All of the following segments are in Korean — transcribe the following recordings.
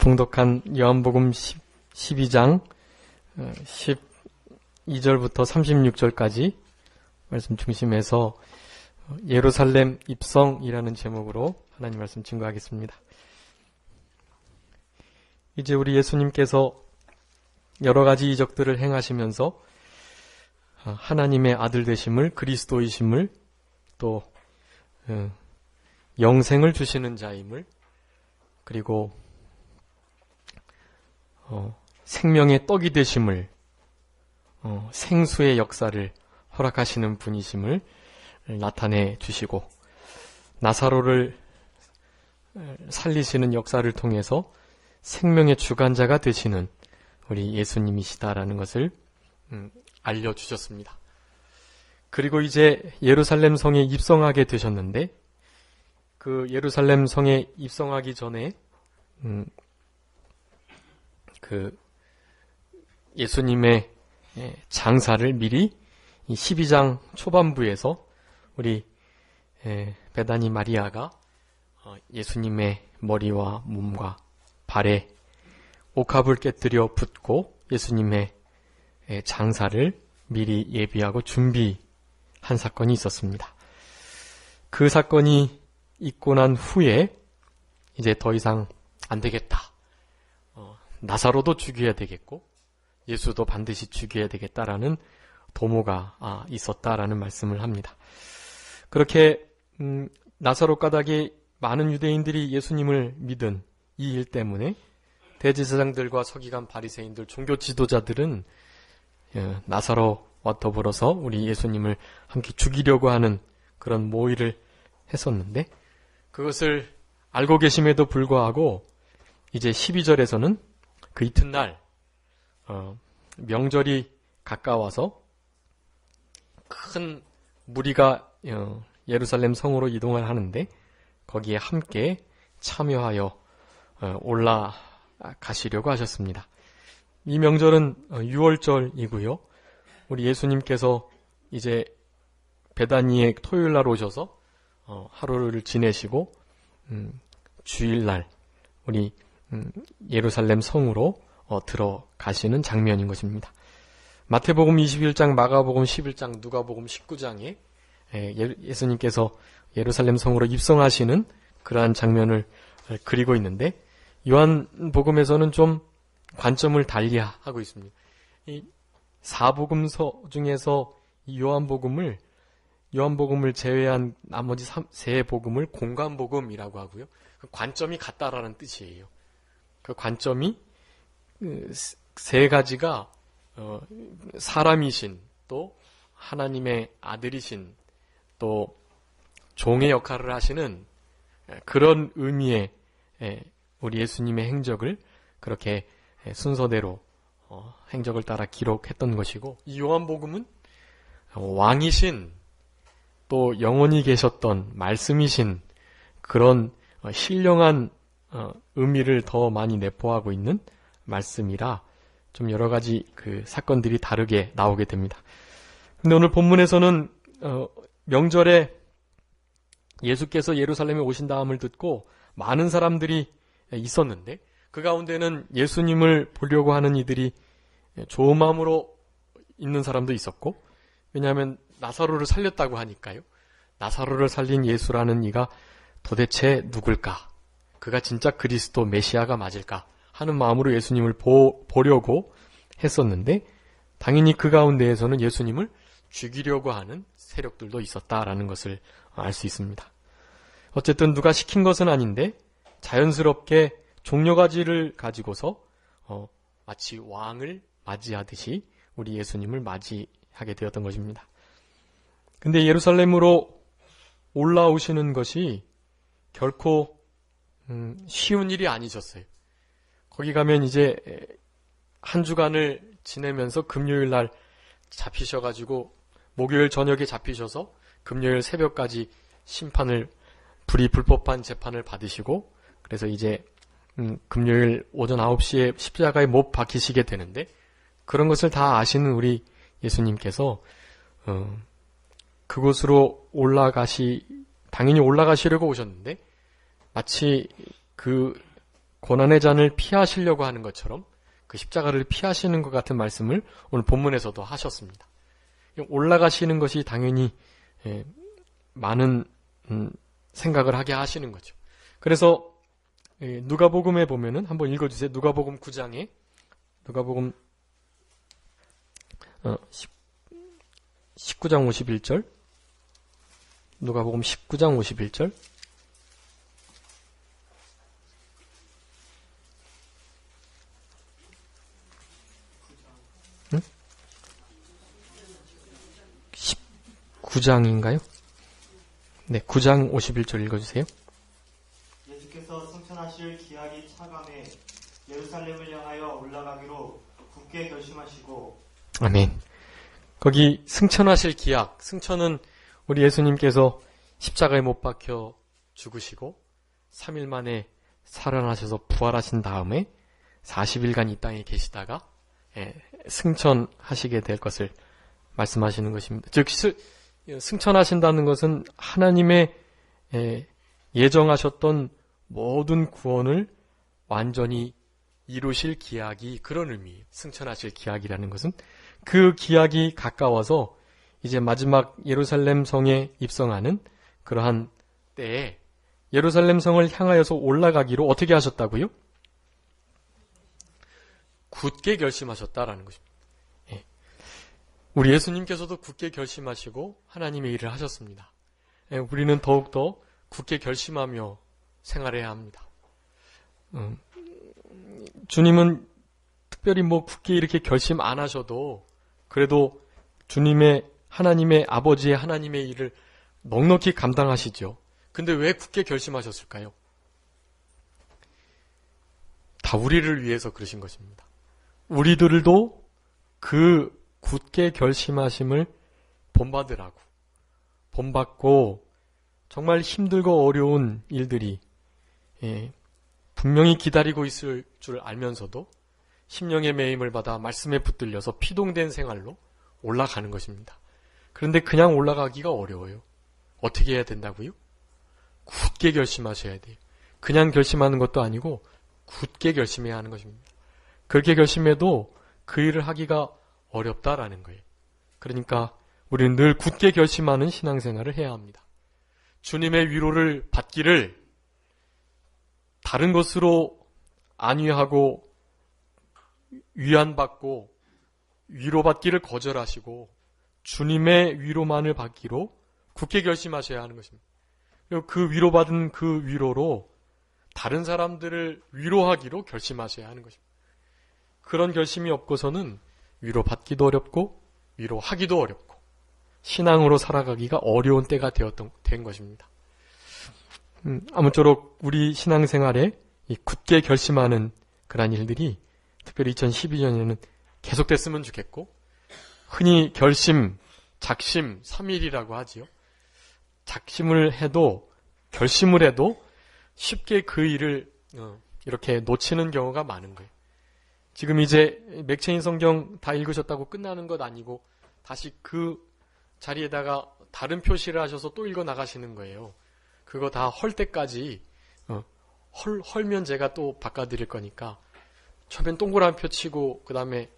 봉독한 요한복음 12장 12절부터 36절까지 말씀 중심에서 예루살렘 입성이라는 제목으로 하나님 말씀 증거하겠습니다. 이제 우리 예수님께서 여러 가지 이적들을 행하시면서 하나님의 아들 되심을, 그리스도이심을, 또 영생을 주시는 자임을, 그리고 생명의 떡이 되심을, 생수의 역사를 허락하시는 분이심을 나타내 주시고, 나사로를 살리시는 역사를 통해서 생명의 주관자가 되시는 우리 예수님이시다라는 것을 알려주셨습니다. 그리고 이제 예루살렘 성에 입성하게 되셨는데, 그 예루살렘 성에 입성하기 전에 그 예수님의 장사를 미리 12장 초반부에서 우리 베다니 마리아가 예수님의 머리와 몸과 발에 옥합을 깨뜨려 붓고 예수님의 장사를 미리 예비하고 준비한 사건이 있었습니다. 그 사건이 있고 난 후에 이제 더 이상 안 되겠다. 나사로도 죽여야 되겠고 예수도 반드시 죽여야 되겠다라는 도모가 있었다라는 말씀을 합니다. 그렇게 나사로 가닥에 많은 유대인들이 예수님을 믿은 이 일 때문에 대제사장들과 서기관 바리새인들, 종교 지도자들은 나사로와 더불어서 우리 예수님을 함께 죽이려고 하는 그런 모의를 했었는데, 그것을 알고 계심에도 불구하고 이제 12절에서는 그 이튿날 명절이 가까워서 큰 무리가 예루살렘 성으로 이동을 하는데 거기에 함께 참여하여 올라가시려고 하셨습니다. 이 명절은 유월절이고요. 우리 예수님께서 이제 베다니에 토요일날 오셔서 하루를 지내시고 주일날 우리 예루살렘 성으로 들어가시는 장면인 것입니다. 마태복음 21장, 마가복음 11장, 누가복음 19장에 예수님께서 예루살렘 성으로 입성하시는 그러한 장면을 그리고 있는데, 요한복음에서는 좀 관점을 달리하고 있습니다. 이 사복음서 중에서 이 요한복음을 제외한 나머지 세 복음을 공관복음이라고 하고요. 그 관점이 같다라는 뜻이에요. 그 관점이 세 가지가 사람이신, 또 하나님의 아들이신, 또 종의 역할을 하시는 그런 의미의 우리 예수님의 행적을 그렇게 순서대로 행적을 따라 기록했던 것이고, 이 요한복음은 왕이신, 또 영원히 계셨던 말씀이신 그런 신령한 의미를 더 많이 내포하고 있는 말씀이라 좀 여러 가지 그 사건들이 다르게 나오게 됩니다. 근데 오늘 본문에서는 명절에 예수께서 예루살렘에 오신다함을 듣고 많은 사람들이 있었는데, 그 가운데는 예수님을 보려고 하는 이들이 좋은 마음으로 있는 사람도 있었고, 왜냐하면 나사로를 살렸다고 하니까요. 나사로를 살린 예수라는 이가 도대체 누굴까? 그가 진짜 그리스도 메시아가 맞을까? 하는 마음으로 예수님을 보려고 했었는데, 당연히 그 가운데에서는 예수님을 죽이려고 하는 세력들도 있었다라는 것을 알 수 있습니다. 어쨌든 누가 시킨 것은 아닌데 자연스럽게 종려가지를 가지고서 마치 왕을 맞이하듯이 우리 예수님을 맞이하게 되었던 것입니다. 근데 예루살렘으로 올라오시는 것이 결코 쉬운 일이 아니셨어요. 거기 가면 이제 한 주간을 지내면서 금요일 날 잡히셔가지고 목요일 저녁에 잡히셔서 금요일 새벽까지 불법한 재판을 받으시고, 그래서 이제 금요일 오전 9시에 십자가에 못 박히시게 되는데, 그런 것을 다 아시는 우리 예수님께서 그곳으로 당연히 올라가시려고 오셨는데, 마치 그 고난의 잔을 피하시려고 하는 것처럼 그 십자가를 피하시는 것 같은 말씀을 오늘 본문에서도 하셨습니다. 올라가시는 것이 당연히 많은 생각을 하게 하시는 거죠. 그래서 누가복음에 보면은 한번 읽어주세요. 누가복음 9장에 누가복음 19장 51절 누가복음 19장 51절 19장인가요? 네, 9장 51절 읽어주세요. 예수께서 승천하실 기약이 차감해 예루살렘을 향하여 올라가기로 굳게 결심하시고. 아멘. 거기 승천하실 기약, 승천은 우리 예수님께서 십자가에 못 박혀 죽으시고 3일 만에 살아나셔서 부활하신 다음에 40일간 이 땅에 계시다가 승천하시게 될 것을 말씀하시는 것입니다. 즉 승천하신다는 것은 하나님의 예정하셨던 모든 구원을 완전히 이루실 기약이 그런 의미예요. 승천하실 기약이라는 것은 그 기약이 가까워서 이제 마지막 예루살렘 성에 입성하는 그러한 때에 예루살렘 성을 향하여서 올라가기로 어떻게 하셨다고요? 굳게 결심하셨다라는 것입니다. 우리 예수님께서도 굳게 결심하시고 하나님의 일을 하셨습니다. 우리는 더욱더 굳게 결심하며 생활해야 합니다. 주님은 특별히 굳게 이렇게 결심 안 하셔도 그래도 주님의 하나님의 아버지의 하나님의 일을 넉넉히 감당하시죠. 근데 왜 굳게 결심하셨을까요? 다 우리를 위해서 그러신 것입니다. 우리들도 그 굳게 결심하심을 본받으라고. 본받고 정말 힘들고 어려운 일들이 분명히 기다리고 있을 줄 알면서도 심령의 매임을 받아 말씀에 붙들려서 피동된 생활로 올라가는 것입니다. 그런데 그냥 올라가기가 어려워요. 어떻게 해야 된다고요? 굳게 결심하셔야 돼요. 그냥 결심하는 것도 아니고 굳게 결심해야 하는 것입니다. 그렇게 결심해도 그 일을 하기가 어렵다라는 거예요. 그러니까 우리는 늘 굳게 결심하는 신앙생활을 해야 합니다. 주님의 위로를 받기를 다른 것으로 안위하고 위안받고 위로받기를 거절하시고 주님의 위로만을 받기로 굳게 결심하셔야 하는 것입니다. 그리고 그 위로받은 그 위로로 다른 사람들을 위로하기로 결심하셔야 하는 것입니다. 그런 결심이 없고서는 위로받기도 어렵고 위로하기도 어렵고 신앙으로 살아가기가 어려운 때가 된 것입니다. 아무쪼록 우리 신앙생활에 이 굳게 결심하는 그러한 일들이 특별히 2012년에는 계속됐으면 좋겠고 흔히 결심, 작심, 3일이라고 하지요. 작심을 해도 결심을 해도 쉽게 그 일을 이렇게 놓치는 경우가 많은 거예요. 지금 이제 맥체인 성경 다 읽으셨다고 끝나는 것 아니고 다시 그 자리에다가 다른 표시를 하셔서 또 읽어 나가시는 거예요. 그거 다 헐 때까지 헐면 제가 또 바꿔드릴 거니까 처음엔 동그란 표 치고 그 다음에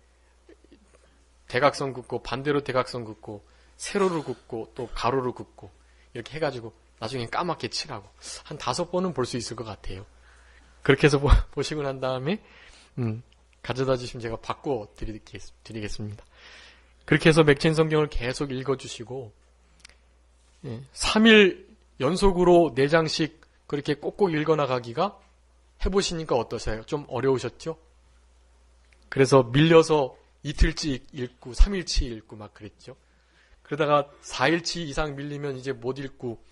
대각선 긋고 반대로 대각선 긋고 세로로 긋고 또 가로로 긋고 이렇게 해가지고 나중엔 까맣게 칠하고 한 5번은 볼 수 있을 것 같아요. 그렇게 해서 보시고 난 다음에 가져다 주시면 제가 바꿔 드리겠습니다. 그렇게 해서 맥체인 성경을 계속 읽어주시고 3일 연속으로 4장씩 그렇게 꼭꼭 읽어나가기가 해보시니까 어떠세요? 좀 어려우셨죠? 그래서 밀려서 이틀치 읽고 3일치 읽고 막 그랬죠. 그러다가 4일치 이상 밀리면 이제 못 읽고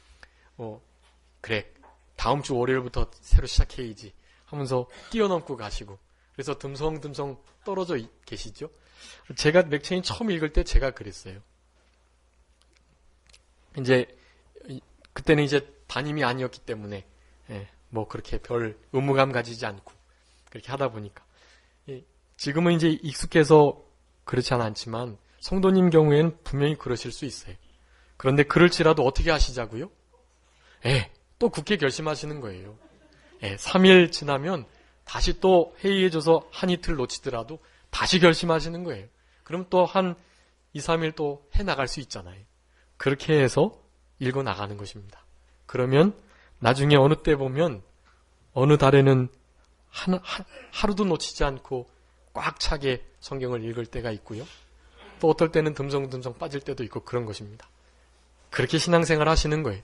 그래 다음 주 월요일부터 새로 시작해야지 하면서 뛰어넘고 가시고 그래서 듬성듬성 떨어져 계시죠. 제가 맥체인 처음 읽을 때 제가 그랬어요. 이제 그때는 이제 담임이 아니었기 때문에 그렇게 별 의무감 가지지 않고 그렇게 하다 보니까 지금은 이제 익숙해서 그렇지는 않지만 성도님 경우에는 분명히 그러실 수 있어요. 그런데 그럴지라도 어떻게 하시자고요? 또 굳게 결심하시는 거예요. 3일 지나면 다시 또 해이해져서 한 이틀 놓치더라도 다시 결심하시는 거예요. 그럼 또 한 2, 3일 또 해나갈 수 있잖아요. 그렇게 해서 읽어 나가는 것입니다. 그러면 나중에 어느 때 보면 어느 달에는 하루도 놓치지 않고 꽉 차게 성경을 읽을 때가 있고요. 또 어떨 때는 듬성듬성 빠질 때도 있고 그런 것입니다. 그렇게 신앙생활 하시는 거예요.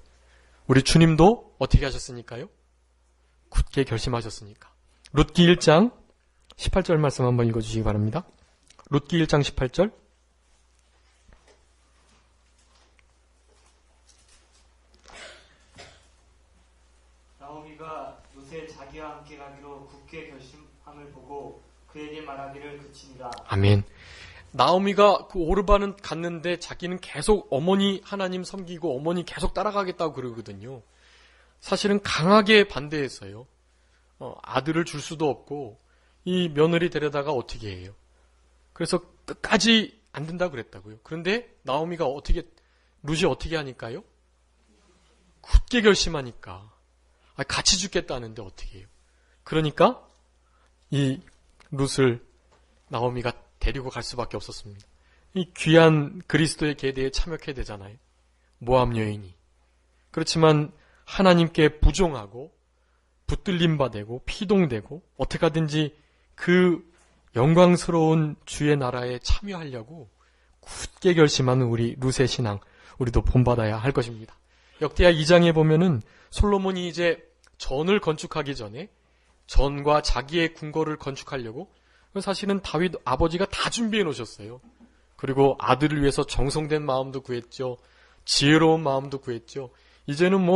우리 주님도 어떻게 하셨으니까요? 굳게 결심하셨으니까. 룻기 1장 18절 말씀 한번 읽어주시기 바랍니다. 룻기 1장 18절. 나오미가 룻의 자기와 함께 가기로 굳게 결심함을 보고 그에게 말하기를 그치니라. 아멘. 나오미가 그 오르반은 갔는데 자기는 계속 어머니 하나님 섬기고 어머니 계속 따라가겠다고 그러거든요. 사실은 강하게 반대했어요. 아들을 줄 수도 없고 이 며느리 데려다가 어떻게 해요. 그래서 끝까지 안 된다고 그랬다고요. 그런데 나오미가 룻이 어떻게 하니까요? 굳게 결심하니까. 같이 죽겠다는데 어떻게 해요. 그러니까 이 룻을 나오미가 데리고 갈 수밖에 없었습니다. 이 귀한 그리스도의 계대에 참여해야 되잖아요. 모압 여인이. 그렇지만 하나님께 부종하고 붙들림 받고 피동되고 어떻게 하든지 그 영광스러운 주의 나라에 참여하려고 굳게 결심하는 우리 룻의 신앙, 우리도 본받아야 할 것입니다. 역대하 2장에 보면은 솔로몬이 이제 전을 건축하기 전에 전과 자기의 궁궐을 건축하려고 사실은 다윗 아버지가 다 준비해 놓으셨어요. 그리고 아들을 위해서 정성된 마음도 구했죠. 지혜로운 마음도 구했죠. 이제는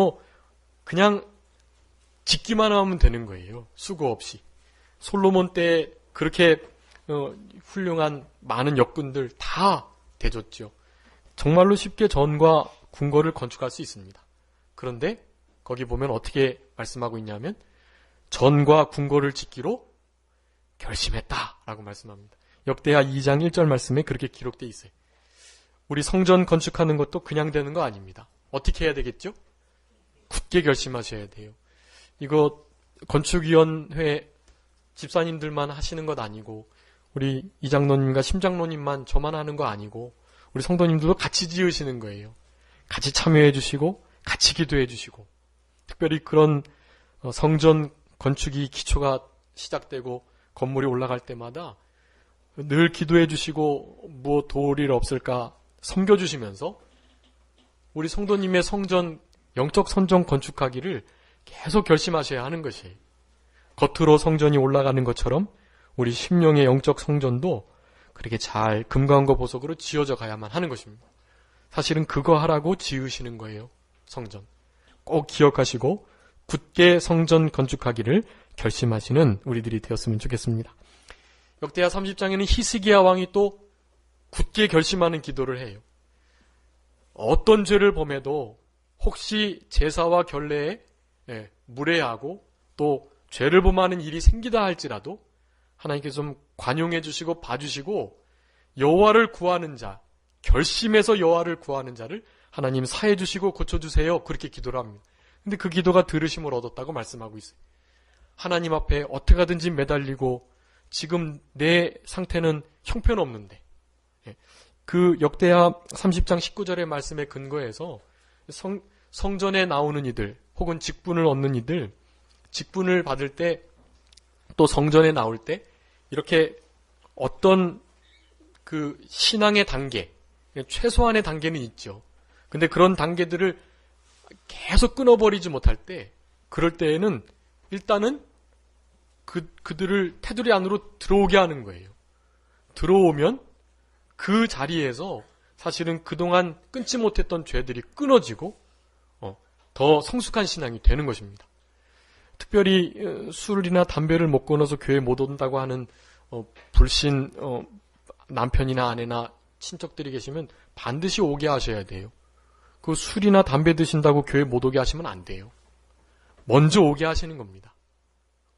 그냥 짓기만 하면 되는 거예요. 수고 없이. 솔로몬 때 그렇게 훌륭한 많은 역군들 다 대줬죠. 정말로 쉽게 전과 궁궐을 건축할 수 있습니다. 그런데 거기 보면 어떻게 말씀하고 있냐면 전과 궁궐을 짓기로 결심했다라고 말씀합니다. 역대하 2장 1절 말씀에 그렇게 기록되어 있어요. 우리 성전 건축하는 것도 그냥 되는 거 아닙니다. 어떻게 해야 되겠죠? 굳게 결심하셔야 돼요. 이거 건축위원회 집사님들만 하시는 것 아니고 우리 이장로님과 심장로님만 저만 하는 거 아니고 우리 성도님들도 같이 지으시는 거예요. 같이 참여해 주시고 같이 기도해 주시고 특별히 그런 성전 건축이 기초가 시작되고 건물이 올라갈 때마다 늘 기도해 주시고 뭐 도울 일 없을까 섬겨주시면서 우리 성도님의 성전 영적 성전 건축하기를 계속 결심하셔야 하는 것이에요. 겉으로 성전이 올라가는 것처럼 우리 심령의 영적 성전도 그렇게 잘 금강과 보석으로 지어져 가야만 하는 것입니다. 사실은 그거 하라고 지으시는 거예요. 성전. 꼭 기억하시고 굳게 성전 건축하기를 결심하시는 우리들이 되었으면 좋겠습니다. 역대하 30장에는 히스기야 왕이 또 굳게 결심하는 기도를 해요. 어떤 죄를 범해도 혹시 제사와 결례에 무례하고 또 죄를 범하는 일이 생기다 할지라도 하나님께서 좀 관용해 주시고 봐주시고 여호와를 구하는 자, 결심해서 여호와를 구하는 자를 하나님 사해 주시고 고쳐주세요. 그렇게 기도를 합니다. 근데 그 기도가 들으심을 얻었다고 말씀하고 있어요. 하나님 앞에 어떻게 하든지 매달리고 지금 내 상태는 형편없는데 그 역대하 30장 19절의 말씀에 근거해서 성전에 나오는 이들 혹은 직분을 얻는 이들 직분을 받을 때 또 성전에 나올 때 이렇게 어떤 그 신앙의 단계 최소한의 단계는 있죠. 근데 그런 단계들을 계속 끊어버리지 못할 때 그럴 때에는 일단은 그들을 테두리 안으로 들어오게 하는 거예요. 들어오면 그 자리에서 사실은 그동안 끊지 못했던 죄들이 끊어지고 더 성숙한 신앙이 되는 것입니다. 특별히 술이나 담배를 못 끊어서 교회 못 온다고 하는 불신 남편이나 아내나 친척들이 계시면 반드시 오게 하셔야 돼요. 그 술이나 담배 드신다고 교회 못 오게 하시면 안 돼요. 먼저 오게 하시는 겁니다.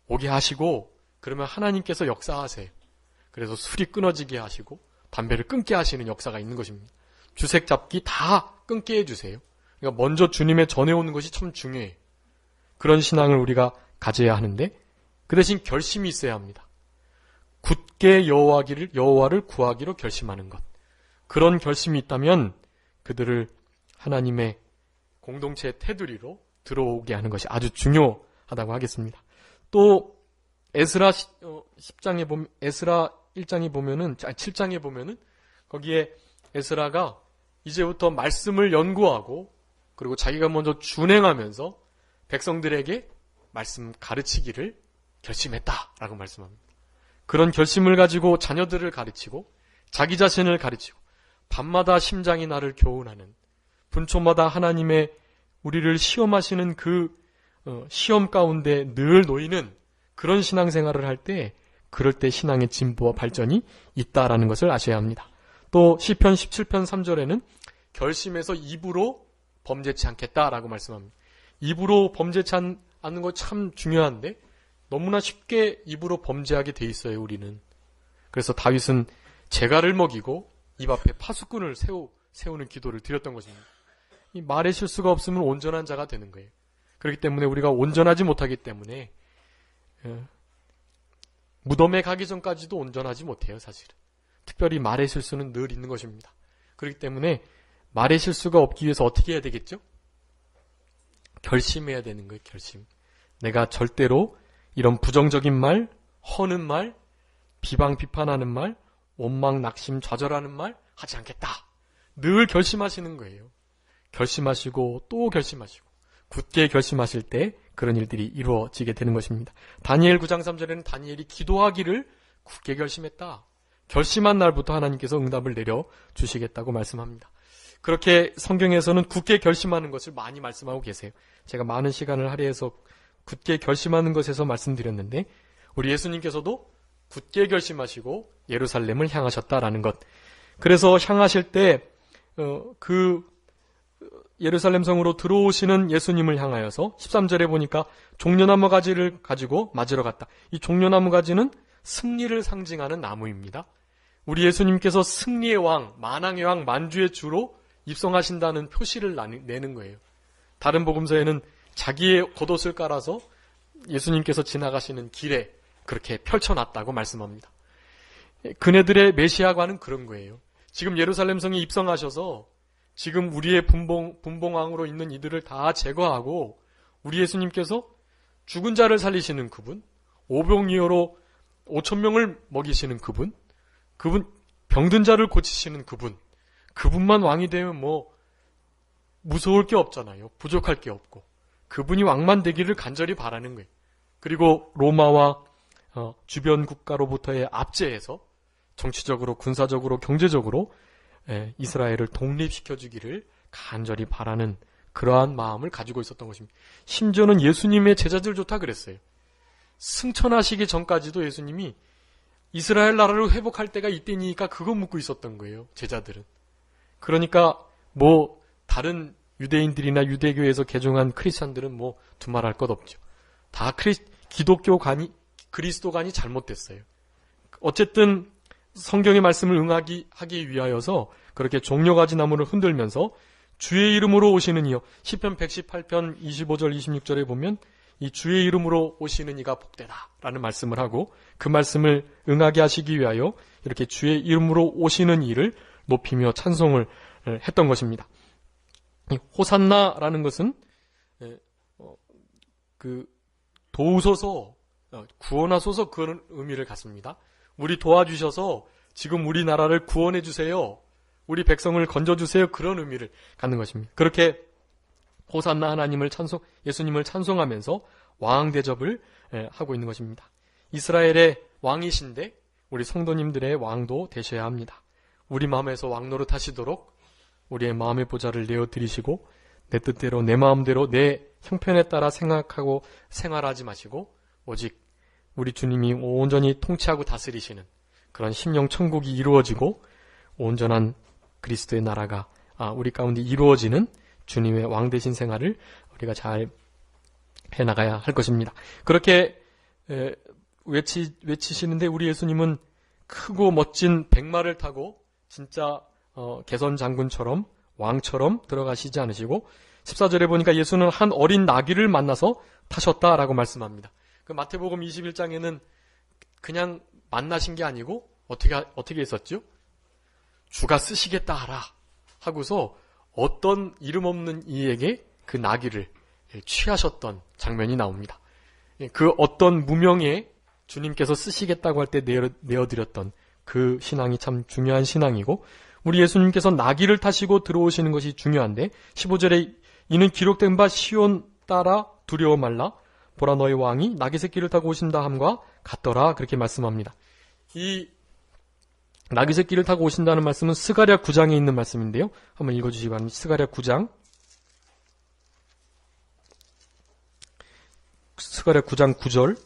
오게 하시고 그러면 하나님께서 역사하세요. 그래서 술이 끊어지게 하시고 담배를 끊게 하시는 역사가 있는 것입니다. 주색 잡기 다 끊게 해주세요. 그러니까 먼저 주님의 전해오는 것이 참 중요해요. 그런 신앙을 우리가 가져야 하는데 그 대신 결심이 있어야 합니다. 굳게 여호와를 구하기로 결심하는 것. 그런 결심이 있다면 그들을 하나님의 공동체의 테두리로 들어오게 하는 것이 아주 중요하다고 하겠습니다. 또 에스라 10장에 보면, 에스라 1장에 보면은, 7장에 보면은 거기에 에스라가 이제부터 말씀을 연구하고 그리고 자기가 먼저 준행하면서 백성들에게 말씀 가르치기를 결심했다라고 말씀합니다. 그런 결심을 가지고 자녀들을 가르치고 자기 자신을 가르치고 밤마다 심장이 나를 교훈하는, 분초마다 하나님의 우리를 시험하시는 그 시험 가운데 늘 놓이는 그런 신앙생활을 할 때, 그럴 때 신앙의 진보와 발전이 있다라는 것을 아셔야 합니다. 또 시편 17편 3절에는 결심해서 입으로 범죄치 않겠다라고 말씀합니다. 입으로 범죄치 않는 거 참 중요한데 너무나 쉽게 입으로 범죄하게 돼 있어요, 우리는. 그래서 다윗은 재갈을 먹이고 입 앞에 파수꾼을 세우는 기도를 드렸던 것입니다. 이 말의 실수가 없으면 온전한 자가 되는 거예요. 그렇기 때문에 우리가 온전하지 못하기 때문에 무덤에 가기 전까지도 온전하지 못해요, 사실은. 특별히 말의 실수는 늘 있는 것입니다. 그렇기 때문에 말의 실수가 없기 위해서 어떻게 해야 되겠죠? 결심해야 되는 거예요, 결심. 내가 절대로 이런 부정적인 말, 허는 말, 비방 비판하는 말, 원망 낙심 좌절하는 말 하지 않겠다. 늘 결심하시는 거예요. 결심하시고 또 결심하시고 굳게 결심하실 때 그런 일들이 이루어지게 되는 것입니다. 다니엘 9장 3절에는 다니엘이 기도하기를 굳게 결심했다. 결심한 날부터 하나님께서 응답을 내려주시겠다고 말씀합니다. 그렇게 성경에서는 굳게 결심하는 것을 많이 말씀하고 계세요. 제가 많은 시간을 할애해서 굳게 결심하는 것에서 말씀드렸는데 우리 예수님께서도 굳게 결심하시고 예루살렘을 향하셨다라는 것. 그래서 향하실 때 예루살렘 성으로 들어오시는 예수님을 향하여서 13절에 보니까 종려나무 가지를 가지고 맞으러 갔다. 이 종려나무 가지는 승리를 상징하는 나무입니다. 우리 예수님께서 승리의 왕, 만왕의 왕, 만주의 주로 입성하신다는 표시를 내는 거예요. 다른 복음서에는 자기의 겉옷을 깔아서 예수님께서 지나가시는 길에 그렇게 펼쳐놨다고 말씀합니다. 그네들의 메시아관은 그런 거예요. 지금 예루살렘 성에 입성하셔서 지금 우리의 분봉왕으로 있는 이들을 다 제거하고 우리 예수님께서 죽은 자를 살리시는 그분, 오병이어로 5,000명을 먹이시는 그분 병든 자를 고치시는 그분만 왕이 되면 무서울 게 없잖아요. 부족할 게 없고 그분이 왕만 되기를 간절히 바라는 거예요. 그리고 로마와 주변 국가로부터의 압제해서 정치적으로, 군사적으로, 경제적으로 이스라엘을 독립시켜주기를 간절히 바라는 그러한 마음을 가지고 있었던 것입니다. 심지어는 예수님의 제자들조차 그랬어요. 승천하시기 전까지도 예수님이 이스라엘 나라를 회복할 때가 이때니까 그거 묻고 있었던 거예요, 제자들은. 그러니까 다른 유대인들이나 유대교에서 개종한 크리스찬들은 두말할 것 없죠. 다 기독교관이, 그리스도관이 잘못됐어요. 어쨌든 성경의 말씀을 하기 위하여서 그렇게 종려가지 나무를 흔들면서 주의 이름으로 오시는 이여, 시편 118편 25절 26절에 보면 이 주의 이름으로 오시는 이가 복되다라는 말씀을 하고 그 말씀을 응하게 하시기 위하여 이렇게 주의 이름으로 오시는 이를 높이며 찬송을 했던 것입니다. 이 호산나라는 것은 도우소서, 구원하소서 그런 의미를 갖습니다. 우리 도와주셔서 지금 우리나라를 구원해 주세요. 우리 백성을 건져주세요. 그런 의미를 갖는 것입니다. 그렇게 호산나 하나님을 예수님을 찬송하면서 왕 대접을 하고 있는 것입니다. 이스라엘의 왕이신데 우리 성도님들의 왕도 되셔야 합니다. 우리 마음에서 왕 노릇하시도록 우리의 마음의 보좌를 내어드리시고 내 뜻대로 내 마음대로 내 형편에 따라 생각하고 생활하지 마시고 오직 우리 주님이 온전히 통치하고 다스리시는 그런 심령 천국이 이루어지고 온전한 그리스도의 나라가 우리 가운데 이루어지는 주님의 왕 되신 생활을 우리가 잘 해나가야 할 것입니다. 그렇게 외치시는데 우리 예수님은 크고 멋진 백마를 타고 진짜 개선 장군처럼 왕처럼 들어가시지 않으시고 14절에 보니까 예수는 한 어린 나귀를 만나서 타셨다라고 말씀합니다. 그 마태복음 21장에는 그냥 만나신 게 아니고 어떻게 했었죠? 주가 쓰시겠다 하라 하고서 어떤 이름 없는 이에게 그 나귀를 취하셨던 장면이 나옵니다. 그 어떤 무명에 주님께서 쓰시겠다고 할 때 내어드렸던 그 신앙이 참 중요한 신앙이고, 우리 예수님께서 나귀를 타시고 들어오시는 것이 중요한데 15절에 이는 기록된 바 시온 따라 두려워 말라 보라 너의 왕이 나귀 새끼를 타고 오신다 함과 같더라, 그렇게 말씀합니다. 이 나귀 새끼를 타고 오신다는 말씀은 스가랴 9장에 있는 말씀인데요. 한번 읽어주시기 바랍니다. 스가랴 9장 9절.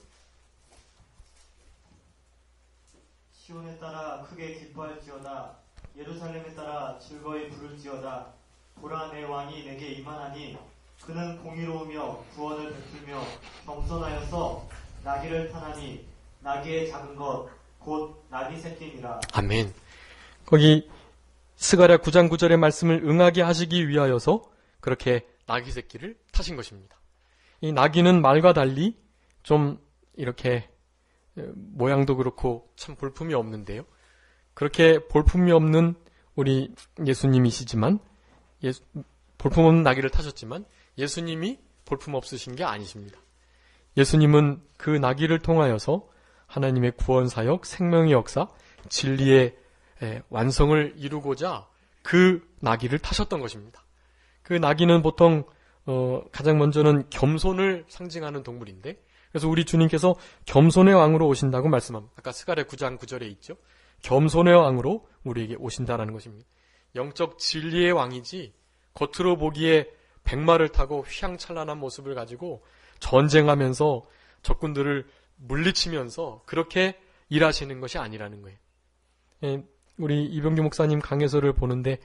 시온에 따라 크게 기뻐할지어다. 예루살렘에 따라 즐거이 부를지어다. 보라 내 왕이 내게 임하나니 그는 공의로우며 구원을 베풀며 겸손하여서 나귀를 타나니 나귀의 작은 것 곧 나귀 새끼니라. 아멘. 거기 스가랴 9장 9절의 말씀을 응하게 하시기 위하여서 그렇게 나귀 새끼를 타신 것입니다. 이 나귀는 말과 달리 좀 이렇게 모양도 그렇고 참 볼품이 없는데요. 그렇게 볼품이 없는 우리 예수님이시지만, 볼품 없는 나귀를 타셨지만 예수님이 볼품 없으신 게 아니십니다. 예수님은 그 나귀를 통하여서 하나님의 구원 사역, 생명의 역사, 진리의 완성을 이루고자 그 나귀를 타셨던 것입니다. 그 나귀는 보통 가장 먼저는 겸손을 상징하는 동물인데, 그래서 우리 주님께서 겸손의 왕으로 오신다고 말씀합니다. 아까 스가랴 9장 9절에 있죠. 겸손의 왕으로 우리에게 오신다라는 것입니다. 영적 진리의 왕이지 겉으로 보기에 백마를 타고 휘황찬란한 모습을 가지고 전쟁하면서 적군들을 물리치면서 그렇게 일하시는 것이 아니라는 거예요. 우리 이병규 목사님 강해서를 보는데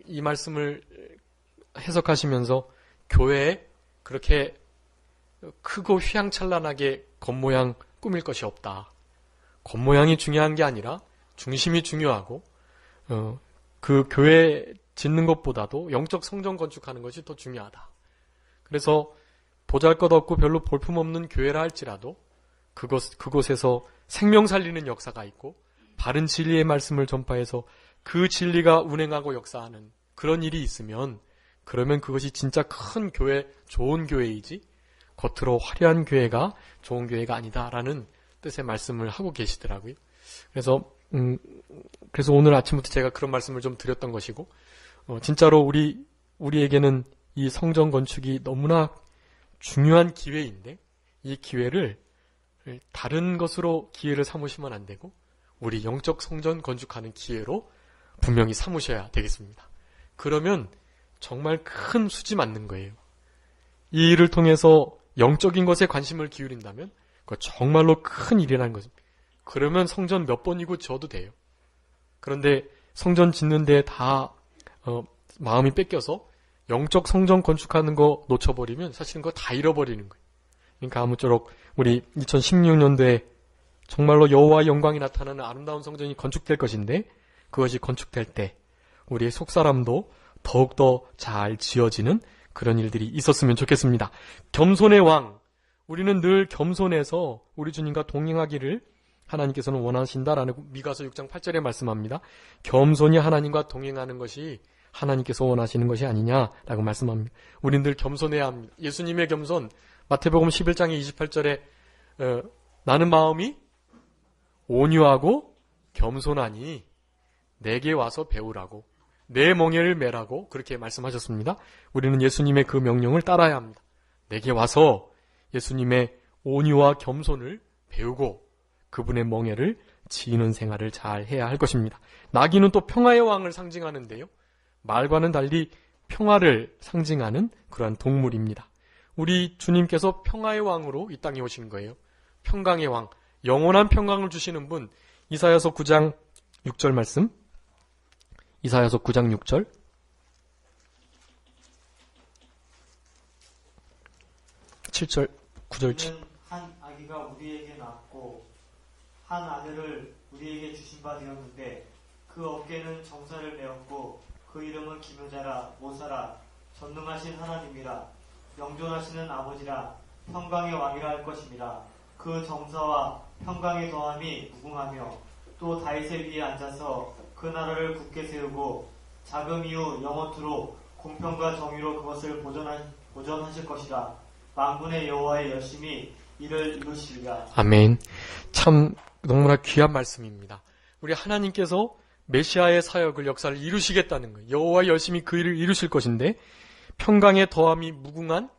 이 말씀을 해석하시면서 교회에 그렇게 크고 휘황찬란하게 겉모양 꾸밀 것이 없다. 겉모양이 중요한 게 아니라 중심이 중요하고 그 교회 짓는 것보다도 영적 성전 건축하는 것이 더 중요하다. 그래서 보잘것없고 별로 볼품없는 교회라 할지라도 그곳에서 생명 살리는 역사가 있고 바른 진리의 말씀을 전파해서 그 진리가 운행하고 역사하는 그런 일이 있으면, 그러면 그것이 진짜 큰 교회, 좋은 교회이지 겉으로 화려한 교회가 좋은 교회가 아니다라는 뜻의 말씀을 하고 계시더라고요. 그래서 오늘 아침부터 제가 그런 말씀을 좀 드렸던 것이고, 진짜로 우리에게는 이 성전 건축이 너무나 중요한 기회인데, 이 기회를 다른 것으로 기회를 삼으시면 안 되고 우리 영적 성전 건축하는 기회로 분명히 삼으셔야 되겠습니다. 그러면 정말 큰 수지 맞는 거예요. 이 일을 통해서 영적인 것에 관심을 기울인다면 그거 정말로 큰 일이라는 것입니다. 그러면 성전 몇 번이고 지어도 돼요. 그런데 성전 짓는데 다 마음이 뺏겨서 영적 성전 건축하는 거 놓쳐버리면 사실은 그거 다 잃어버리는 거예요. 그러니까 아무쪼록 우리 2016년도에 정말로 여호와의 영광이 나타나는 아름다운 성전이 건축될 것인데, 그것이 건축될 때 우리의 속사람도 더욱더 잘 지어지는 그런 일들이 있었으면 좋겠습니다. 겸손의 왕, 우리는 늘 겸손해서 우리 주님과 동행하기를 하나님께서는 원하신다라는 미가서 6장 8절에 말씀합니다. 겸손히 하나님과 동행하는 것이 하나님께서 원하시는 것이 아니냐라고 말씀합니다. 우리는 늘 겸손해야 합니다. 예수님의 겸손, 마태복음 11장의 28절에 나는 마음이 온유하고 겸손하니 내게 와서 배우라고, 내 멍에를 매라고 그렇게 말씀하셨습니다. 우리는 예수님의 그 명령을 따라야 합니다. 내게 와서 예수님의 온유와 겸손을 배우고 그분의 멍에를 지는 생활을 잘 해야 할 것입니다. 나귀는 또 평화의 왕을 상징하는데요, 말과는 달리 평화를 상징하는 그러한 동물입니다. 우리 주님께서 평화의 왕으로 이 땅에 오신 거예요. 평강의 왕, 영원한 평강을 주시는 분. 이사야서 9장 6절 말씀, 이사야서 9장 6절, 7절, 9절, 7절. 한 아기가 우리에게 낳았고 한 아들을 우리에게 주신 바 되었는데 그 어깨는 정사를 메었고 그 이름은 기묘자라 모사라 전능하신 하나님이라 영존하시는 아버지라 평강의 왕이라 할 것입니다. 그 정사와 평강의 더함이 무궁하며 또 다윗의 위에 앉아서 그 나라를 굳게 세우고 자금 이후 영원토록 공평과 정의로 그것을 보존하실 것이라. 만군의 여호와의 열심히 이를 이루시리라. 아멘. 참 너무나 귀한 말씀입니다. 우리 하나님께서 메시아의 사역을 역사를 이루시겠다는 거예요. 여호와 열심히 그 일을 이루실 것인데 평강의 더함이 무궁한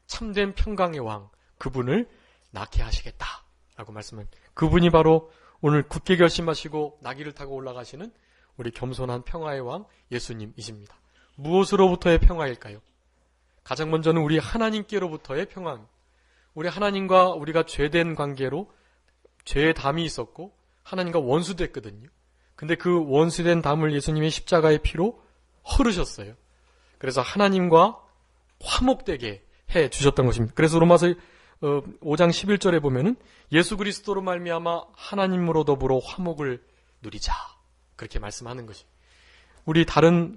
참된 평강의 왕 그분을 낳게 하시겠다라고 말씀합니다. 그분이 바로 오늘 굳게 결심하시고 나귀를 타고 올라가시는 우리 겸손한 평화의 왕 예수님이십니다. 무엇으로부터의 평화일까요? 가장 먼저는 우리 하나님께로부터의 평화. 우리 하나님과 우리가 죄된 관계로 죄의 담이 있었고 하나님과 원수됐거든요. 근데 그 원수된 담을 예수님의 십자가의 피로 헐으셨어요. 그래서 하나님과 화목되게 해 주셨던 것입니다. 그래서 로마서 5장 11절에 보면은 예수 그리스도로 말미암아 하나님으로 더불어 화목을 누리자 그렇게 말씀하는 것입니다. 우리 다른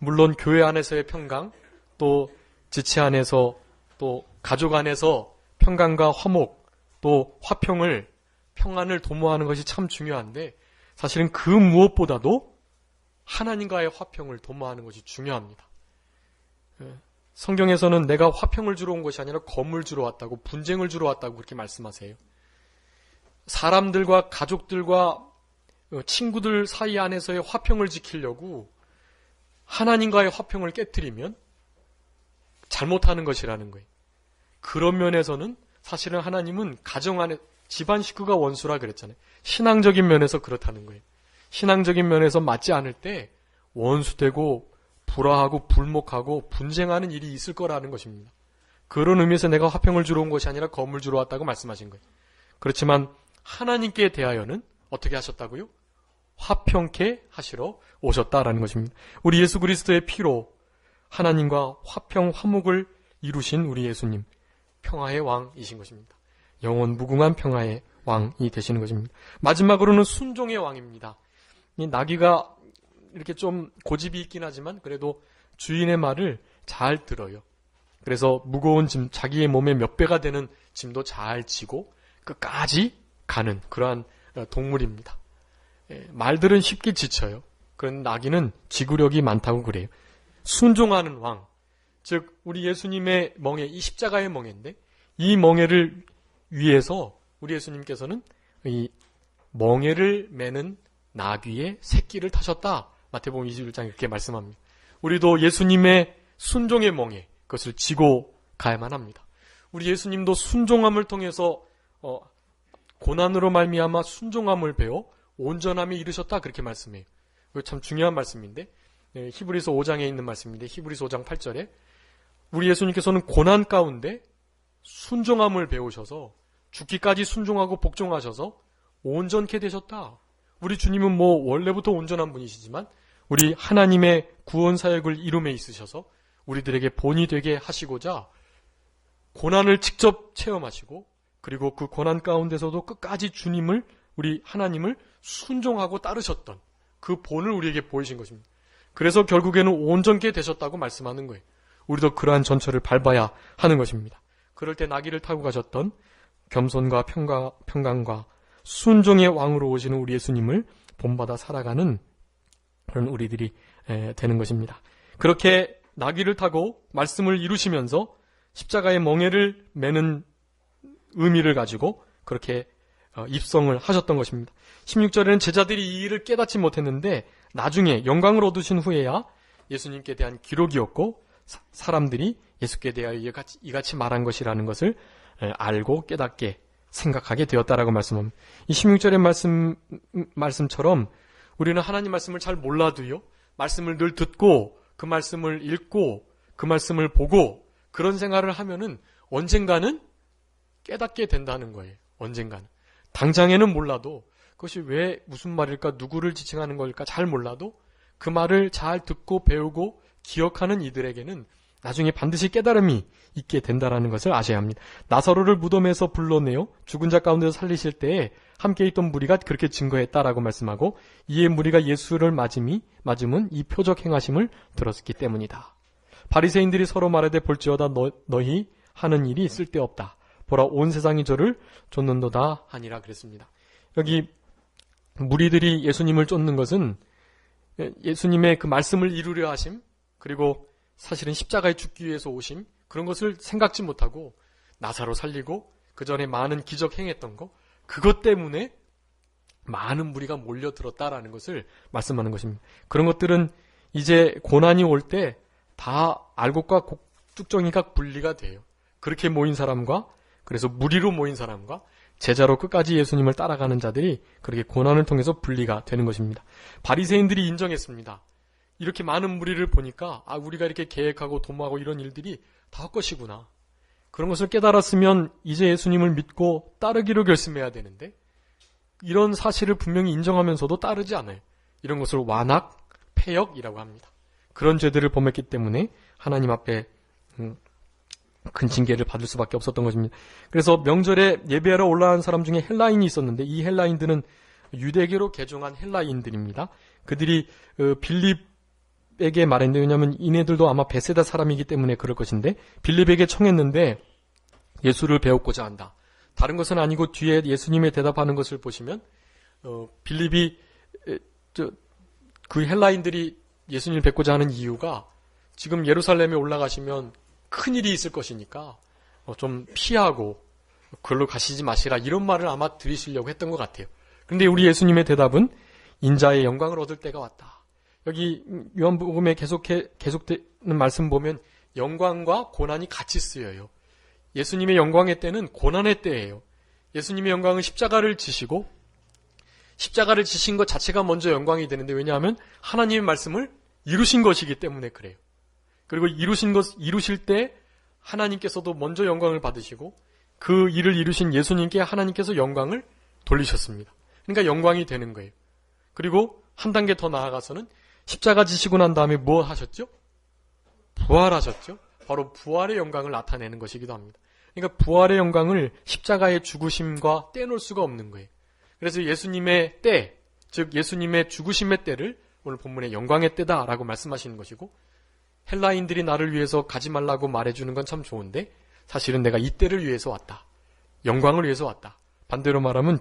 물론 교회 안에서의 평강, 또 지체 안에서 또 가족 안에서 평강과 화목, 또 화평을 평안을 도모하는 것이 참 중요한데 사실은 그 무엇보다도 하나님과의 화평을 도모하는 것이 중요합니다. 성경에서는 내가 화평을 주러 온 것이 아니라 검을 주러 왔다고, 분쟁을 주러 왔다고 그렇게 말씀하세요. 사람들과 가족들과 친구들 사이 안에서의 화평을 지키려고 하나님과의 화평을 깨트리면 잘못하는 것이라는 거예요. 그런 면에서는 사실은 하나님은 가정 안에 집안 식구가 원수라 그랬잖아요. 신앙적인 면에서 그렇다는 거예요. 신앙적인 면에서 맞지 않을 때 원수되고 불화하고 불목하고 분쟁하는 일이 있을 거라는 것입니다. 그런 의미에서 내가 화평을 주러 온 것이 아니라 검을 주러 왔다고 말씀하신 거예요. 그렇지만 하나님께 대하여는 어떻게 하셨다고요? 화평케 하시러 오셨다라는 것입니다. 우리 예수 그리스도의 피로 하나님과 화평 화목을 이루신 우리 예수님, 평화의 왕이신 것입니다. 영원 무궁한 평화의 왕이 되시는 것입니다. 마지막으로는 순종의 왕입니다. 이 나귀가 이렇게 좀 고집이 있긴 하지만 그래도 주인의 말을 잘 들어요. 그래서 무거운 짐, 자기의 몸의 몇 배가 되는 짐도 잘 지고 끝까지 가는 그러한 동물입니다. 말들은 쉽게 지쳐요. 그런 나귀는 지구력이 많다고 그래요. 순종하는 왕, 즉 우리 예수님의 멍에, 이 십자가의 멍에인데 이 멍에를 위해서 우리 예수님께서는 이 멍에를 매는 나귀의 새끼를 타셨다. 마태복음 21장 이렇게 말씀합니다. 우리도 예수님의 순종의 멍에 그것을 지고 가야만 합니다. 우리 예수님도 순종함을 통해서 고난으로 말미암아 순종함을 배워 온전함에 이르셨다 그렇게 말씀해요. 이거 참 중요한 말씀인데 히브리서 5장에 있는 말씀인데 히브리서 5장 8절에 우리 예수님께서는 고난 가운데 순종함을 배우셔서 죽기까지 순종하고 복종하셔서 온전케 되셨다. 우리 주님은 원래부터 온전한 분이시지만 우리 하나님의 구원 사역을 이룸에 있으셔서 우리들에게 본이 되게 하시고자 고난을 직접 체험하시고 그리고 그 고난 가운데서도 끝까지 주님을 우리 하나님을 순종하고 따르셨던 그 본을 우리에게 보이신 것입니다. 그래서 결국에는 온전케 되셨다고 말씀하는 거예요. 우리도 그러한 전철을 밟아야 하는 것입니다. 그럴 때 나귀를 타고 가셨던 겸손과 평강과 순종의 왕으로 오시는 우리 예수님을 본받아 살아가는 그런 우리들이 되는 것입니다. 그렇게 나귀를 타고 말씀을 이루시면서 십자가의 멍에를 매는 의미를 가지고 그렇게 입성을 하셨던 것입니다. 16절에는 제자들이 이 일을 깨닫지 못했는데 나중에 영광을 얻으신 후에야 예수님께 대한 기록이었고 사람들이 예수께 대하여 이같이 말한 것이라는 것을 알고 깨닫게 생각하게 되었다라고 말씀합니다. 이 16절의 말씀처럼 우리는 하나님 말씀을 잘 몰라도요. 말씀을 늘 듣고 그 말씀을 읽고 그 말씀을 보고 그런 생활을 하면은 언젠가는 깨닫게 된다는 거예요. 언젠가는. 당장에는 몰라도 그것이 왜 무슨 말일까 누구를 지칭하는 걸까 잘 몰라도 그 말을 잘 듣고 배우고 기억하는 이들에게는 나중에 반드시 깨달음이 있게 된다는 것을 아셔야 합니다. 나사로를 무덤에서 불러내어 죽은 자 가운데서 살리실 때에 함께 있던 무리가 그렇게 증거했다라고 말씀하고 이에 무리가 예수를 맞음은 이 표적 행하심을 들었기 때문이다. 바리새인들이 서로 말하되 볼지어다 너희 하는 일이 쓸데없다. 보라 온 세상이 저를 쫓는도다 하니라 그랬습니다. 여기 무리들이 예수님을 쫓는 것은 예수님의 그 말씀을 이루려 하심, 그리고 사실은 십자가에 죽기 위해서 오심, 그런 것을 생각지 못하고 나사로 살리고 그 전에 많은 기적 행했던 거, 그것 때문에 많은 무리가 몰려들었다라는 것을 말씀하는 것입니다. 그런 것들은 이제 고난이 올 때 다 알곡과 뚝정이가 분리가 돼요. 그렇게 모인 사람과, 그래서 무리로 모인 사람과 제자로 끝까지 예수님을 따라가는 자들이 그렇게 고난을 통해서 분리가 되는 것입니다. 바리새인들이 인정했습니다. 이렇게 많은 무리를 보니까 우리가 이렇게 계획하고 도모하고 이런 일들이 다 헛것이구나. 그런 것을 깨달았으면 이제 예수님을 믿고 따르기로 결심해야 되는데 이런 사실을 분명히 인정하면서도 따르지 않아요. 이런 것을 완악, 패역이라고 합니다. 그런 죄들을 범했기 때문에 하나님 앞에 큰 징계를 받을 수밖에 없었던 것입니다. 그래서 명절에 예배하러 올라간 사람 중에 헬라인이 있었는데 이 헬라인들은 유대계로 개종한 헬라인들입니다. 그들이 빌립에게 말했는데, 왜냐하면 이네들도 아마 베세다 사람이기 때문에 그럴 것인데 빌립에게 청했는데 예수를 배우고자 한다. 다른 것은 아니고 뒤에 예수님의 대답하는 것을 보시면 빌립이 그 헬라인들이 예수님을 뵙고자 하는 이유가 지금 예루살렘에 올라가시면 큰일이 있을 것이니까 좀 피하고 그걸로 가시지 마시라, 이런 말을 아마 들으시려고 했던 것 같아요. 그런데 우리 예수님의 대답은 인자의 영광을 얻을 때가 왔다. 여기 요한복음에 계속되는 말씀 보면 영광과 고난이 같이 쓰여요. 예수님의 영광의 때는 고난의 때예요. 예수님의 영광은 십자가를 지시고 십자가를 지신 것 자체가 먼저 영광이 되는데, 왜냐하면 하나님의 말씀을 이루신 것이기 때문에 그래요. 그리고 이루실 때 하나님께서도 먼저 영광을 받으시고 그 일을 이루신 예수님께 하나님께서 영광을 돌리셨습니다. 그러니까 영광이 되는 거예요. 그리고 한 단계 더 나아가서는 십자가 지시고 난 다음에 뭐 하셨죠? 부활하셨죠? 바로 부활의 영광을 나타내는 것이기도 합니다. 그러니까 부활의 영광을 십자가의 죽으심과 떼놓을 수가 없는 거예요. 그래서 예수님의 때, 즉 예수님의 죽으심의 때를 오늘 본문에 영광의 때다라고 말씀하시는 것이고, 헬라인들이 나를 위해서 가지 말라고 말해주는 건 참 좋은데 사실은 내가 이 때를 위해서 왔다. 영광을 위해서 왔다. 반대로 말하면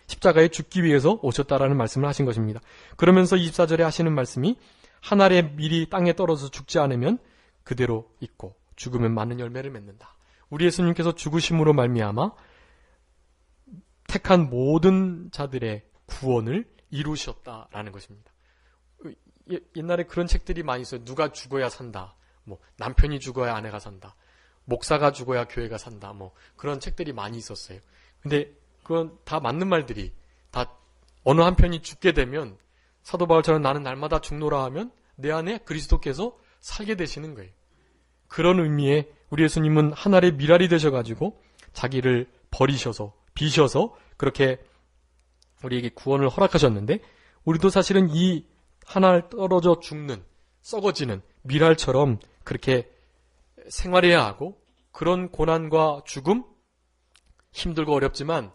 십자가에 죽기 위해서 오셨다라는 말씀을 하신 것입니다. 그러면서 24절에 하시는 말씀이 한 알의 밀이 땅에 떨어져 죽지 않으면 그대로 있고 죽으면 많은 열매를 맺는다. 우리 예수님께서 죽으심으로 말미암아 택한 모든 자들의 구원을 이루셨다라는 것입니다. 옛날에 그런 책들이 많이 있어요. 누가 죽어야 산다. 남편이 죽어야 아내가 산다. 목사가 죽어야 교회가 산다. 그런 책들이 많이 있었어요. 근데 그건 다 맞는 말들이, 다 어느 한 편이 죽게 되면 사도 바울처럼 나는 날마다 죽노라 하면 내 안에 그리스도께서 살게 되시는 거예요. 그런 의미에 우리 예수님은 한 알의 밀알이 되셔가지고 자기를 버리셔서 비셔서 그렇게 우리에게 구원을 허락하셨는데, 우리도 사실은 이 한 알 떨어져 죽는, 썩어지는 밀알처럼 그렇게 생활해야 하고, 그런 고난과 죽음, 힘들고 어렵지만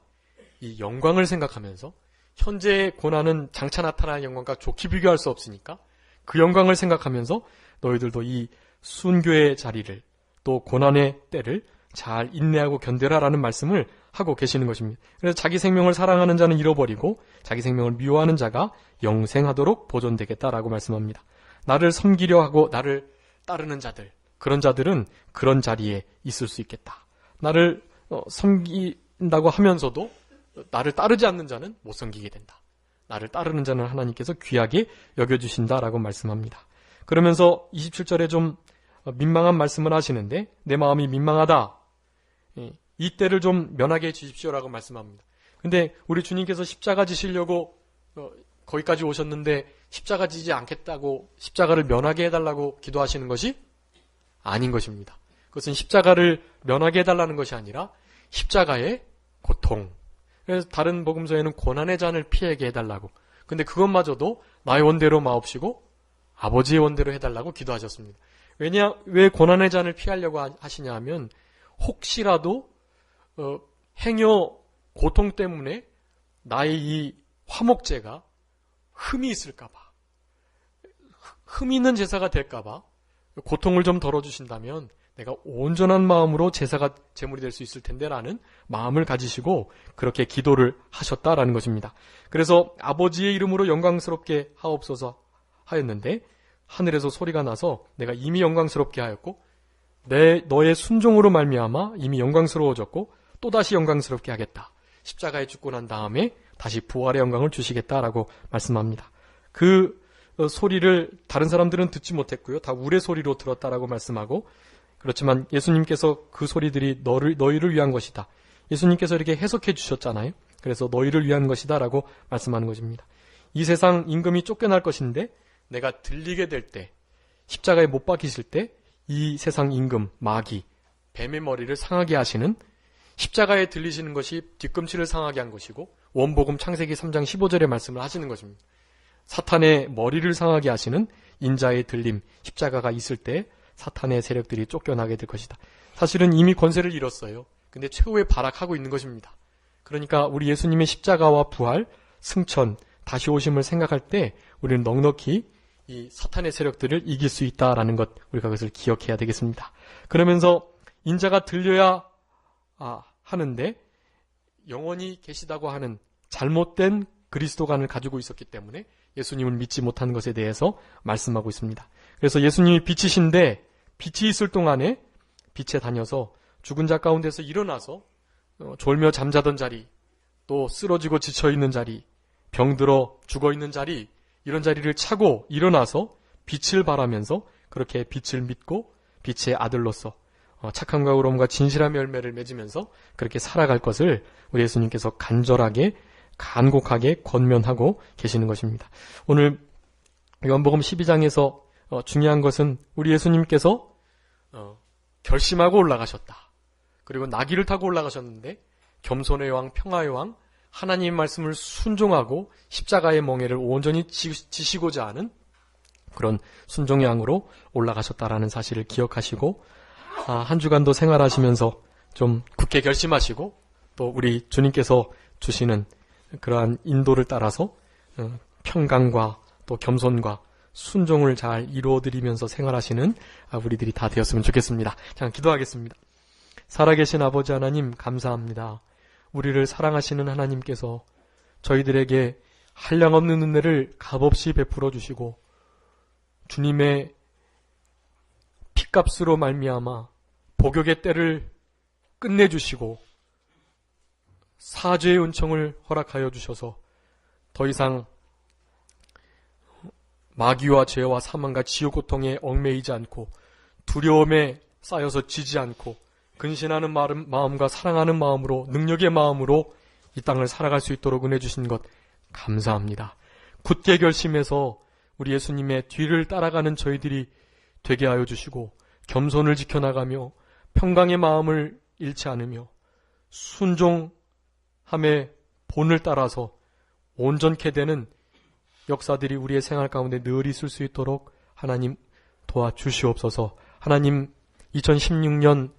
이 영광을 생각하면서, 현재의 고난은 장차 나타날 영광과 좋게 비교할 수 없으니까 그 영광을 생각하면서 너희들도 이 순교의 자리를, 또 고난의 때를 잘 인내하고 견뎌라라는 말씀을 하고 계시는 것입니다. 그래서 자기 생명을 사랑하는 자는 잃어버리고 자기 생명을 미워하는 자가 영생하도록 보존되겠다라고 말씀합니다. 나를 섬기려 하고 나를 따르는 자들, 그런 자들은 그런 자리에 있을 수 있겠다. 나를 섬긴다고 하면서도 나를 따르지 않는 자는 못 섬기게 된다. 나를 따르는 자는 하나님께서 귀하게 여겨주신다라고 말씀합니다. 그러면서 27절에 좀 민망한 말씀을 하시는데, 내 마음이 민망하다. 이 때를 좀 면하게 해주십시오라고 말씀합니다. 근데 우리 주님께서 십자가 지시려고 거기까지 오셨는데 십자가 지지 않겠다고 십자가를 면하게 해달라고 기도하시는 것이 아닌 것입니다. 그것은 십자가를 면하게 해달라는 것이 아니라 십자가의 고통. 그래서 다른 복음서에는 고난의 잔을 피하게 해달라고. 근데 그것마저도 나의 원대로 마옵시고 아버지의 원대로 해달라고 기도하셨습니다. 왜 고난의 잔을 피하려고 하시냐 하면, 혹시라도 행여 고통 때문에 나의 이 화목제가 흠이 있을까봐, 흠 있는 제사가 될까봐 고통을 좀 덜어주신다면 내가 온전한 마음으로 제사가 제물이 될 수 있을 텐데 라는 마음을 가지시고 그렇게 기도를 하셨다라는 것입니다. 그래서 아버지의 이름으로 영광스럽게 하옵소서 하였는데 하늘에서 소리가 나서 내가 이미 영광스럽게 하였고 너의 순종으로 말미암아 이미 영광스러워졌고 또다시 영광스럽게 하겠다. 십자가에 죽고 난 다음에 다시 부활의 영광을 주시겠다라고 말씀합니다. 그 소리를 다른 사람들은 듣지 못했고요. 다 우레 소리로 들었다라고 말씀하고 그렇지만 예수님께서 그 소리들이 너희를 위한 것이다. 예수님께서 이렇게 해석해 주셨잖아요. 그래서 너희를 위한 것이다 라고 말씀하는 것입니다. 이 세상 임금이 쫓겨날 것인데 내가 들리게 될 때, 십자가에 못 박히실 때 이 세상 임금, 마귀, 뱀의 머리를 상하게 하시는 십자가에 들리시는 것이 뒤꿈치를 상하게 한 것이고 원복음 창세기 3장 15절의 말씀을 하시는 것입니다. 사탄의 머리를 상하게 하시는 인자의 들림, 십자가가 있을 때 사탄의 세력들이 쫓겨나게 될 것이다. 사실은 이미 권세를 잃었어요. 근데 최후에 발악하고 있는 것입니다. 그러니까 우리 예수님의 십자가와 부활, 승천, 다시 오심을 생각할 때 우리는 넉넉히 이 사탄의 세력들을 이길 수 있다라는 것, 우리가 그것을 기억해야 되겠습니다. 그러면서 인자가 들려야 하는데 영원히 계시다고 하는 잘못된 그리스도관을 가지고 있었기 때문에 예수님을 믿지 못하는 것에 대해서 말씀하고 있습니다. 그래서 예수님이 빛이신데 빛이 있을 동안에 빛에 다녀서 죽은 자 가운데서 일어나서 졸며 잠자던 자리, 또 쓰러지고 지쳐있는 자리, 병들어 죽어있는 자리, 이런 자리를 차고 일어나서 빛을 발하면서 그렇게 빛을 믿고 빛의 아들로서 착함과 의로움과 진실함의 열매를 맺으면서 그렇게 살아갈 것을 우리 예수님께서 간절하게 간곡하게 권면하고 계시는 것입니다. 오늘 요한복음 12장에서 중요한 것은 우리 예수님께서 결심하고 올라가셨다. 그리고 나귀를 타고 올라가셨는데 겸손의 왕, 평화의 왕, 하나님의 말씀을 순종하고 십자가의 멍에를 온전히 지시고자 하는 그런 순종의 왕으로 올라가셨다라는 사실을 기억하시고 한 주간도 생활하시면서 좀 굳게 결심하시고 또 우리 주님께서 주시는 그러한 인도를 따라서 평강과 또 겸손과 순종을 잘 이루어드리면서 생활하시는 우리들이 다 되었으면 좋겠습니다. 자, 기도하겠습니다. 살아계신 아버지 하나님 감사합니다. 우리를 사랑하시는 하나님께서 저희들에게 한량없는 은혜를 값없이 베풀어 주시고 주님의 피값으로 말미암아 복역의 때를 끝내주시고 사죄의 은총을 허락하여 주셔서 더 이상 마귀와 죄와 사망과 지옥 고통에 얽매이지 않고 두려움에 쌓여서 지지 않고 근신하는 마음과 사랑하는 마음으로 능력의 마음으로 이 땅을 살아갈 수 있도록 은혜 주신 것 감사합니다. 굳게 결심해서 우리 예수님의 뒤를 따라가는 저희들이 되게 하여 주시고 겸손을 지켜나가며 평강의 마음을 잃지 않으며 순종함의 본을 따라서 온전케 되는 역사들이 우리의 생활 가운데 늘 있을 수 있도록 하나님 도와주시옵소서. 하나님 2016년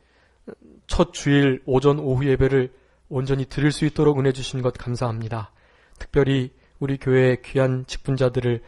첫 주일 오전 오후 예배를 온전히 드릴 수 있도록 은혜 주신 것 감사합니다. 특별히 우리 교회의 귀한 직분자들을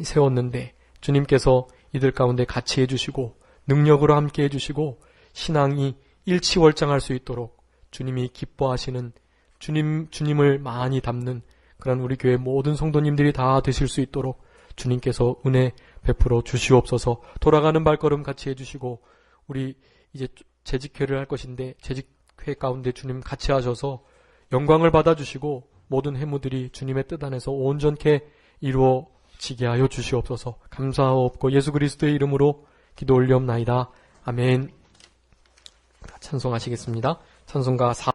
세웠는데 주님께서 이들 가운데 같이 해주시고 능력으로 함께 해주시고 신앙이 일치월장할 수 있도록 주님이 기뻐하시는 주님을 많이 담는 그런 우리 교회 모든 성도님들이 다 되실 수 있도록 주님께서 은혜 베풀어 주시옵소서. 돌아가는 발걸음 같이 해주시고 우리 이제 재직회를 할 것인데 재직회 가운데 주님 같이 하셔서 영광을 받아주시고 모든 회무들이 주님의 뜻 안에서 온전케 이루어지게 하여 주시옵소서. 감사하옵고 예수 그리스도의 이름으로 기도 올리옵나이다. 아멘. 찬송하시겠습니다. 찬송가 4